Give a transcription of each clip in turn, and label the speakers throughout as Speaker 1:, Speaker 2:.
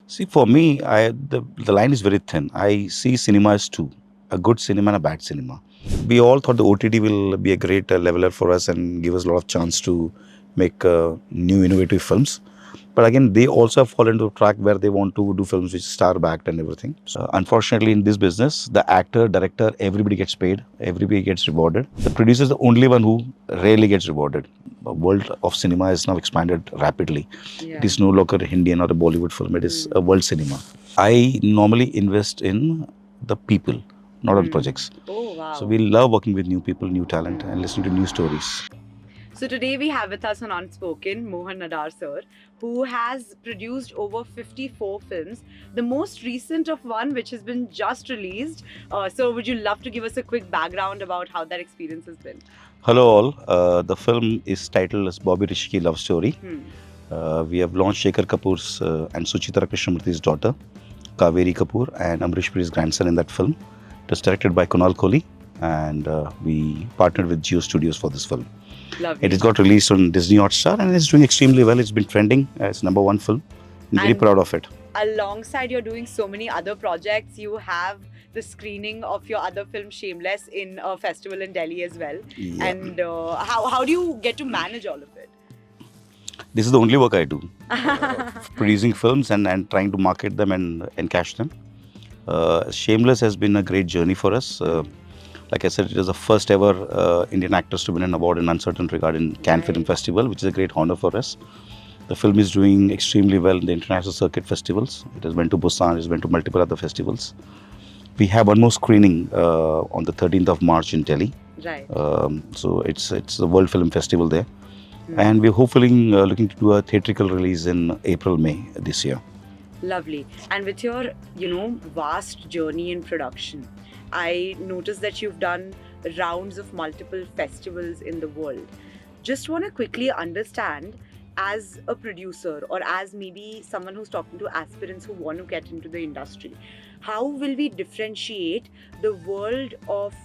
Speaker 1: See, for me, the line is very thin. I see cinema as two, a good cinema and a bad cinema. We all thought the OTT will be a great leveler for us and give us a lot of chance to make new innovative films. But again, they also have fallen into a track where they want to do films which star backed and everything. So, unfortunately, in this business, the actor, director, everybody gets paid, everybody gets rewarded. The producer is the only one who rarely gets rewarded. The world of cinema is now expanded rapidly. It is no longer a Indian or a Bollywood film, it is a world cinema. I normally invest in the people, not on projects.
Speaker 2: Oh, wow.
Speaker 1: So we love working with new people, new talent, and listening to new stories.
Speaker 2: So today we have with us on Unspoken Mohaan Nadaar sir, who has produced over 54 films. The most recent of one, which has been just released. So would you love to give us a quick background about how that experience has been?
Speaker 1: Hello all. The film is titled as Bobby Rishiki Love Story. We have launched Shekhar Kapoor's and Suchitra Krishnamurthy's daughter, Kaveri Kapoor, and Amrish Puri's grandson in that film. It was directed by Kunal Kohli, and we partnered with Geo Studios for this film.
Speaker 2: Lovely.
Speaker 1: It has got released on Disney Hotstar and it's doing extremely well. It's been trending as #1 film. I'm very proud of it.
Speaker 2: Alongside you're doing so many other projects, you have the screening of your other film Shameless in a festival in Delhi as well.
Speaker 1: Yeah.
Speaker 2: And how do you get to manage all of it?
Speaker 1: This is the only work I do. Producing films and trying to market them and cash them. Shameless has been a great journey for us. Like I said, it was the first ever Indian actors to win an award in Uncertain Regard in Cannes Film Festival, which is a great honor for us. The film is doing extremely well in the international circuit festivals. It has went to Busan, it has went to multiple other festivals. We have one more screening on the 13th of March in Delhi.
Speaker 2: Right.
Speaker 1: So it's the World Film Festival there. And we're hopefully looking to do a theatrical release in April, May this year.
Speaker 2: Lovely. And with your, vast journey in production, I noticed that you've done rounds of multiple festivals in the world. Just want to quickly understand, as a producer or as maybe someone who's talking to aspirants who want to get into the industry, how will we differentiate the world of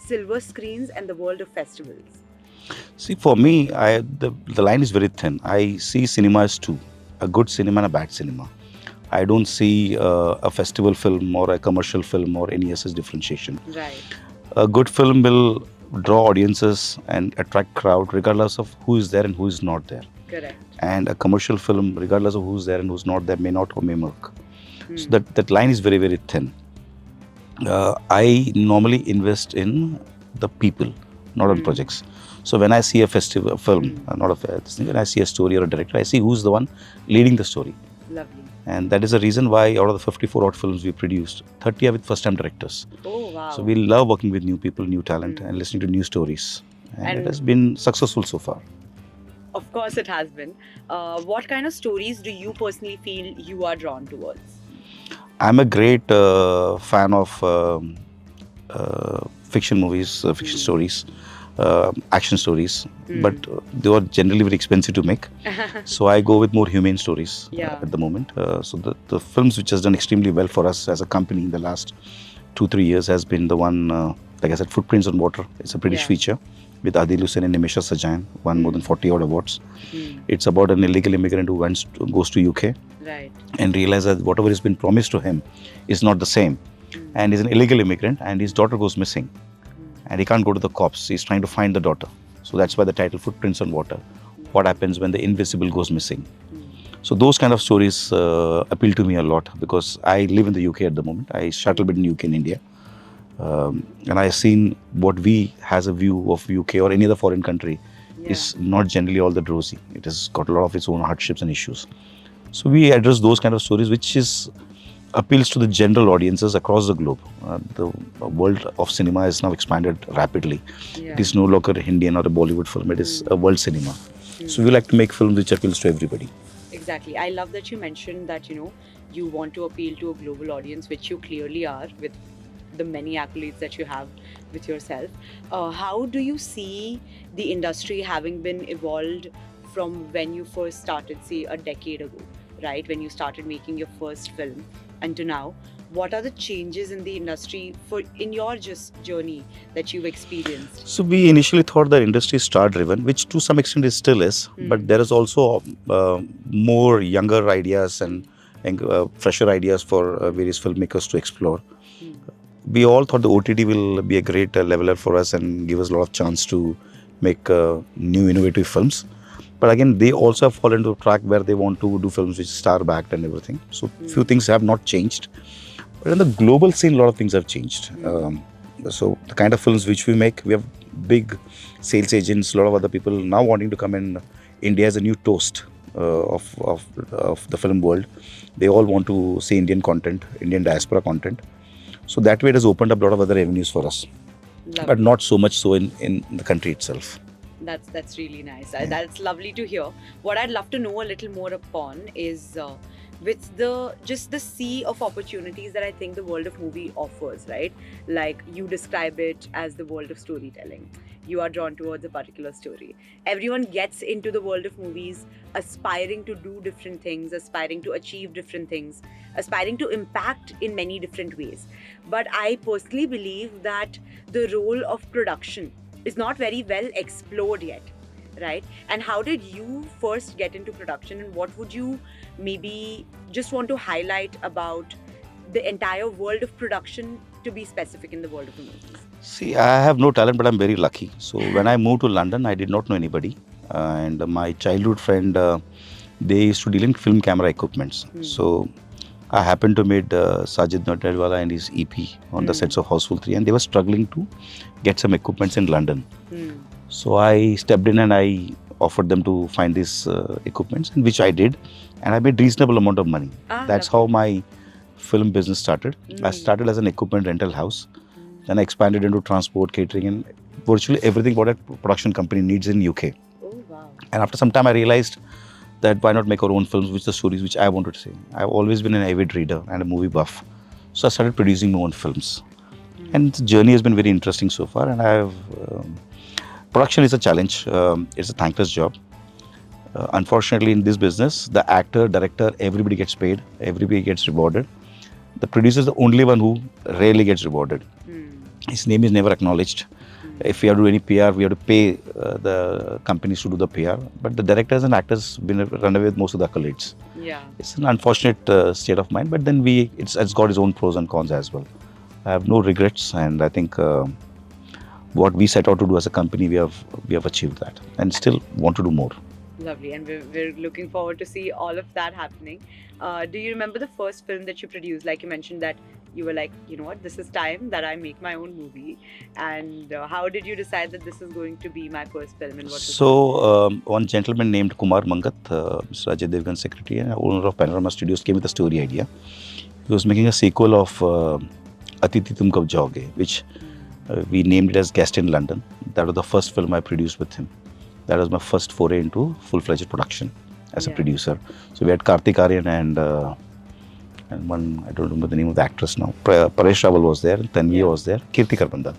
Speaker 2: silver screens and the world of festivals?
Speaker 1: See, for me, the line is very thin. I see cinema as two, a good cinema and a bad cinema. I don't see a festival film or a commercial film or any such differentiation.
Speaker 2: Right.
Speaker 1: A good film will draw audiences and attract crowd regardless of who is there and who is not there.
Speaker 2: Correct.
Speaker 1: And a commercial film, regardless of who's there and who's not there, may not or may work. So that line is very, very thin. I normally invest in the people, not on projects. So when I see a festival film, when I see a story or a director, I see who's the one leading the story.
Speaker 2: Lovely.
Speaker 1: And that is the reason why out of the 54 odd films we produced, 30 are with first-time directors.
Speaker 2: Oh, wow.
Speaker 1: So we love working with new people, new talent, and listening to new stories. And it has been successful so far.
Speaker 2: Of course it has been. What kind of stories do you personally feel you are drawn towards?
Speaker 1: I'm a great fan of fiction movies, fiction stories, action stories, but they are generally very expensive to make. So I go with more humane stories at the moment. So the films which has done extremely well for us as a company in the last 2-3 years has been the one, like I said, Footprints on Water. It's a British feature with Adil Hussain and Nimesha Sajan, won more than 40 odd awards. It's about an illegal immigrant who goes to UK and realizes that whatever has been promised to him is not the same. And he's an illegal immigrant and his daughter goes missing. And he can't go to the cops. He's trying to find the daughter. So that's why the title Footprints on Water. What happens when the invisible goes missing? So those kind of stories appeal to me a lot because I live in the UK at the moment. I shuttle between UK and India. And I've seen what we has a view of UK or any other foreign country is not generally all that rosy. It has got a lot of its own hardships and issues. So we address those kind of stories, which appeals to the general audiences across the globe. The world of cinema is now expanded rapidly. It is no longer a Indian or a Bollywood film. It is a world cinema. So we like to make films which appeals to everybody.
Speaker 2: Exactly. I love that you mentioned that, you want to appeal to a global audience, which you clearly are with the many accolades that you have with yourself. How do you see the industry having been evolved from when you first started, say, a decade ago, right? When you started making your first film and to now, what are the changes in the industry in your journey that you've experienced?
Speaker 1: So we initially thought that industry is star driven, which to some extent it still is, but there is also more younger ideas and and fresher ideas for various filmmakers to explore. We all thought the OTT will be a great leveler for us and give us a lot of chance to make new innovative films. But again, they also have fallen into a track where they want to do films which star backed and everything. So few things have not changed. But in the global scene, a lot of things have changed. So the kind of films which we make, we have big sales agents, a lot of other people now wanting to come in. India as a new toast of the film world. They all want to see Indian content, Indian diaspora content. So that way it has opened up a lot of other avenues for us.
Speaker 2: Lovely.
Speaker 1: But not so much so in the country itself.
Speaker 2: That's really nice. That's lovely to hear. What I'd love to know a little more upon is with the sea of opportunities that I think the world of movie offers, right? Like you describe it as the world of storytelling. You are drawn towards a particular story. Everyone gets into the world of movies aspiring to do different things, aspiring to achieve different things, aspiring to impact in many different ways. But I personally believe that the role of production is not very well explored yet, right? And how did you first get into production, and what would you maybe just want to highlight about the entire world of production, to be specific in the world of the movies?
Speaker 1: See, I have no talent, but I'm very lucky. So when I moved to London, I did not know anybody. And my childhood friend, they used to deal in film camera equipments. So I happened to meet Sajid Natedwala and his EP on the sets of Houseful 3, and they were struggling to get some equipments in London. So I stepped in and I offered them to find these equipments, and which I did, and I made reasonable amount of money. That's how my film business started. I started as an equipment rental house, then I expanded into transport, catering, and virtually everything what a production company needs in UK.
Speaker 2: Oh wow!
Speaker 1: And after some time, I realized that why not make our own films, which the stories which I wanted to say. I've always been an avid reader and a movie buff, so I started producing my own films, and the journey has been very interesting so far. And I have production is a challenge. It's a thankless job. Unfortunately, in this business, the actor, director, everybody gets paid, everybody gets rewarded. The producer is the only one who rarely gets rewarded. His name is never acknowledged. If we have to do any PR, we have to pay the companies to do the PR. But the directors and actors been run away with most of the accolades.
Speaker 2: Yeah,
Speaker 1: it's an unfortunate state of mind. But then it's got its own pros and cons as well. I have no regrets, and I think what we set out to do as a company, we have achieved that, and still want to do more.
Speaker 2: Lovely, and we're looking forward to see all of that happening. Do you remember the first film that you produced? Like you mentioned that you were like, you know what, this is time that I make my own movie. And how did you decide that this is going to be my first film? And what?
Speaker 1: So one gentleman named Kumar Mangat, Mr. Ajay Devgan's secretary and owner of Panorama Studios, came with a story idea. He was making a sequel of Atiti Tum Kab Jaoge, which we named it as Guest in London. That was the first film I produced with him. That was my first foray into full-fledged production as a producer. So we had Karthik Aaryan and one, I don't remember the name of the actress now. Paresh Rawal was there, Tanvi was there, Kirti Karbandal.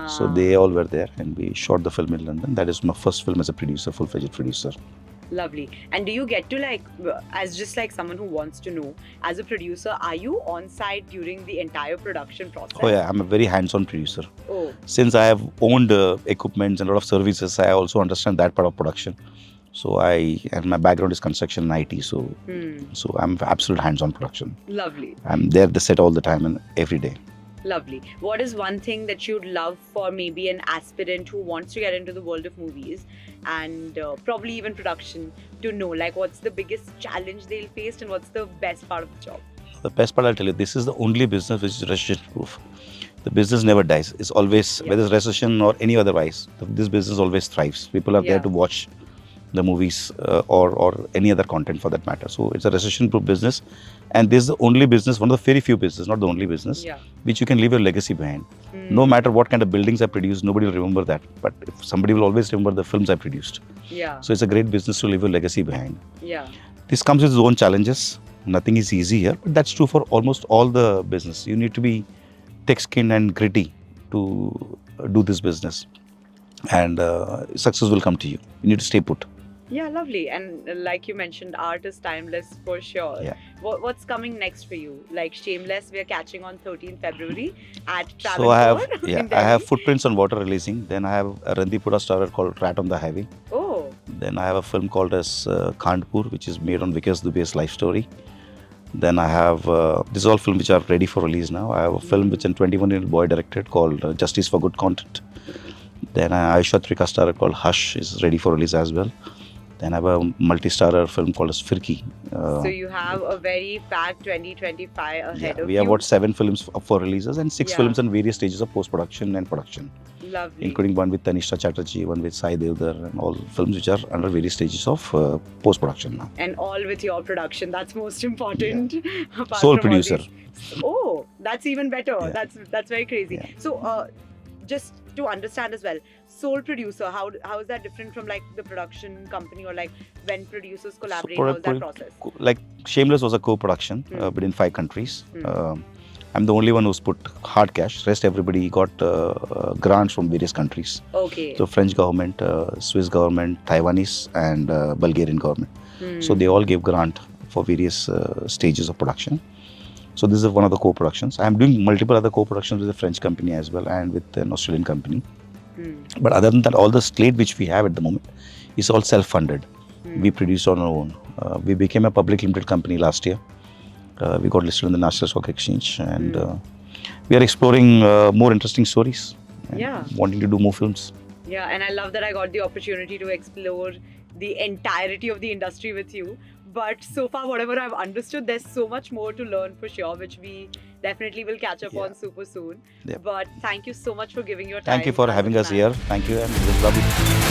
Speaker 1: So they all were there, and we shot the film in London. That is my first film as a producer, full-fledged producer.
Speaker 2: Lovely. And do you get to, like, as just like someone who wants to know, as a producer, are you on site during the entire production process?
Speaker 1: Oh yeah, I'm a very hands-on producer.
Speaker 2: Oh.
Speaker 1: Since I have owned equipment and a lot of services, I also understand that part of production. So and my background is construction and IT, so I'm absolute hands-on production.
Speaker 2: Lovely.
Speaker 1: I'm there at the set all the time and every day.
Speaker 2: Lovely. What is one thing that you'd love for maybe an aspirant who wants to get into the world of movies and probably even production to know? Like, what's the biggest challenge they'll face and what's the best part of the job?
Speaker 1: The best part, I'll tell you, this is the only business which is recession-proof. The business never dies. It's always, whether it's recession or any otherwise, this business always thrives. People are there to watch the movies or any other content for that matter. So it's a recession-proof business, and this is the only business, one of the very few businesses, not the only business, which you can leave your legacy behind. No matter what kind of buildings I produce, nobody will remember that. But if somebody will always remember the films I produced. So it's a great business to leave your legacy behind. This comes with its own challenges. Nothing is easy here, but that's true for almost all the business. You need to be thick-skinned and gritty to do this business, and success will come to you. You need to stay put.
Speaker 2: Yeah, lovely. And like you mentioned, art is timeless for sure. What's coming next for you? Like Shameless, we are catching on 13th February at Travancore.
Speaker 1: So I have Footprints on Water releasing. Then I have a Randipura starrer called Rat on the Highway.
Speaker 2: Oh.
Speaker 1: Then I have a film called as Khandpur, which is made on Vikas Dube's life story. Then I have, these are all films which are ready for release now. I have a film which a 21-year-old boy directed called Justice for Good Content. Then Aisha Trika starrer called Hush is ready for release as well. Then I have a multi-starrer film called as Firki.
Speaker 2: So you have a very packed 2025 ahead of
Speaker 1: we have
Speaker 2: you.
Speaker 1: about 7 films up for releases and 6
Speaker 2: Yeah.
Speaker 1: films in various stages of post-production and production.
Speaker 2: Lovely.
Speaker 1: Including one with Tanisha Chatterjee, one with Sai Devdar, and all films which are under various stages of post-production now.
Speaker 2: And all with your production. That's most important. apart
Speaker 1: Sole
Speaker 2: from all
Speaker 1: producer.
Speaker 2: these. Oh, that's even better.
Speaker 1: Yeah.
Speaker 2: That's very crazy.
Speaker 1: Yeah.
Speaker 2: So, just to understand as well, sole producer, how is that different from like the production company or like when producers collaborate? How is that process?
Speaker 1: Like Shameless was a co-production between 5 countries. I'm the only one who's put hard cash. Rest everybody got grants from various countries.
Speaker 2: Okay.
Speaker 1: So French government, Swiss government, Taiwanese and Bulgarian government. So they all gave grant for various stages of production. So this is one of the co-productions. I'm doing multiple other co-productions with a French company as well and with an Australian company. But other than that, all the slate which we have at the moment is all self-funded. We produce on our own. We became a public limited company last year. We got listed on the National Stock Exchange and we are exploring more interesting stories. And wanting to do more films.
Speaker 2: Yeah, and I love that I got the opportunity to explore the entirety of the industry with you. But so far, whatever I've understood, there's so much more to learn for sure, which we definitely will catch up on super soon.
Speaker 1: Yep.
Speaker 2: But thank you so much for giving your time.
Speaker 1: Thank you for having us here. Thank you, and it was lovely.